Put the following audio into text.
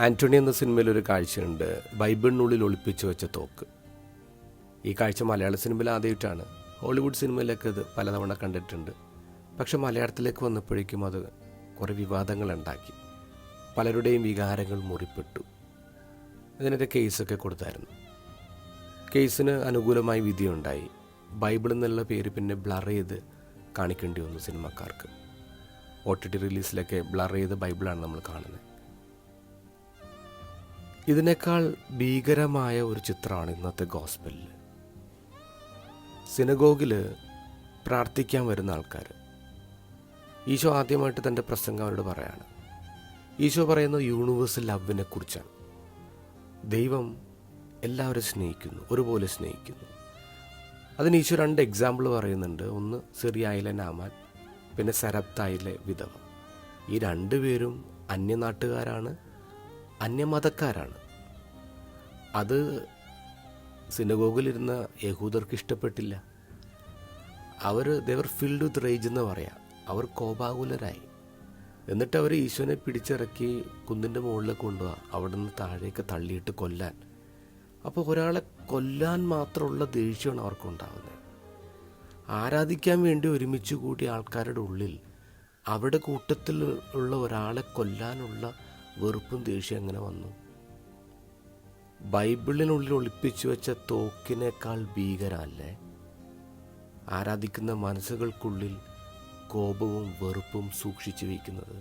ആൻ്റണി എന്ന സിനിമയിലൊരു കാഴ്ചയുണ്ട്, ബൈബിളിനുള്ളിൽ ഒളിപ്പിച്ചു വെച്ച തോക്ക്. ഈ കാഴ്ച മലയാള സിനിമയിൽ ആദ്യമായിട്ടാണ്. ഹോളിവുഡ് സിനിമയിലൊക്കെ ഇത് പലതവണ കണ്ടിട്ടുണ്ട്. പക്ഷെ മലയാളത്തിലേക്ക് വന്നപ്പോഴേക്കും അത് കുറേ വിവാദങ്ങളുണ്ടാക്കി. പലരുടെയും വികാരങ്ങൾ മുറിപ്പെട്ടു. ഇതിനൊരു കേസൊക്കെ കൊടുത്തായിരുന്നു. കേസിന് അനുകൂലമായി വിധിയുണ്ടായി. ബൈബിൾ എന്നുള്ള പേര് പിന്നെ ബ്ലർ ചെയ്ത് കാണിക്കേണ്ടി വന്നു സിനിമക്കാർക്ക്. OTT റിലീസിലൊക്കെ ബ്ലർ ചെയ്ത് ബൈബിളാണ് നമ്മൾ കാണുന്നത്. ഇതിനേക്കാൾ ഭീകരമായ ഒരു ചിത്രമാണ് ഇന്നത്തെ ഗോസ്പലിൽ. സിനഗോഗിൽ പ്രാർത്ഥിക്കാൻ വരുന്ന ആൾക്കാർ, ഈശോ ആദ്യമായിട്ട് തൻ്റെ പ്രസംഗം അവരോട് പറയാണ്. ഈശോ പറയുന്നത് യൂണിവേഴ്സൽ ലവിനെ കുറിച്ചാണ്. ദൈവം എല്ലാവരും സ്നേഹിക്കുന്നു, ഒരുപോലെ സ്നേഹിക്കുന്നു. അതിന് ഈശോ 2 എക്സാമ്പിൾ പറയുന്നുണ്ട്. ഒന്ന് സിറിയായിലെ നാമാൻ, പിന്നെ സരപ്തായിലെ വിധവ. ഈ 2 പേരും അന്യനാട്ടുകാരാണ്, അന്യമതക്കാരാണ്. അത് സിനഗോഗിലിരുന്ന യഹൂദർക്ക് ഇഷ്ടപ്പെട്ടില്ല. ദേവർ ഫിൽഡ് വിത്ത് റേജ് എന്ന് പറയാം. അവർ കോപാകുലരായി. എന്നിട്ട് അവർ ഈശോനെ പിടിച്ചിറക്കി കുന്നിൻ്റെ മുകളിലേക്ക് കൊണ്ടുപോകാം, അവിടെ നിന്ന് താഴേക്ക് തള്ളിയിട്ട് കൊല്ലാൻ. അപ്പോൾ ഒരാളെ കൊല്ലാൻ മാത്രമുള്ള ദേഷ്യമാണ് അവർക്കുണ്ടാകുന്നത്. ആരാധിക്കാൻ വേണ്ടി ഒരുമിച്ച് കൂടിയ ആൾക്കാരുടെ ഉള്ളിൽ അവിടെ കൂട്ടത്തിൽ ഉള്ള ഒരാളെ കൊല്ലാനുള്ള വെറുപ്പും ദേഷ്യം എങ്ങനെ വന്നു? ബൈബിളിനുള്ളിൽ ഒളിപ്പിച്ചു വെച്ച തോക്കിനേക്കാൾ ഭീകരമല്ലേ ആരാധിക്കുന്ന മനസ്സുകൾക്കുള്ളിൽ കോപവും വെറുപ്പും സൂക്ഷിച്ചു വയ്ക്കുന്നത്?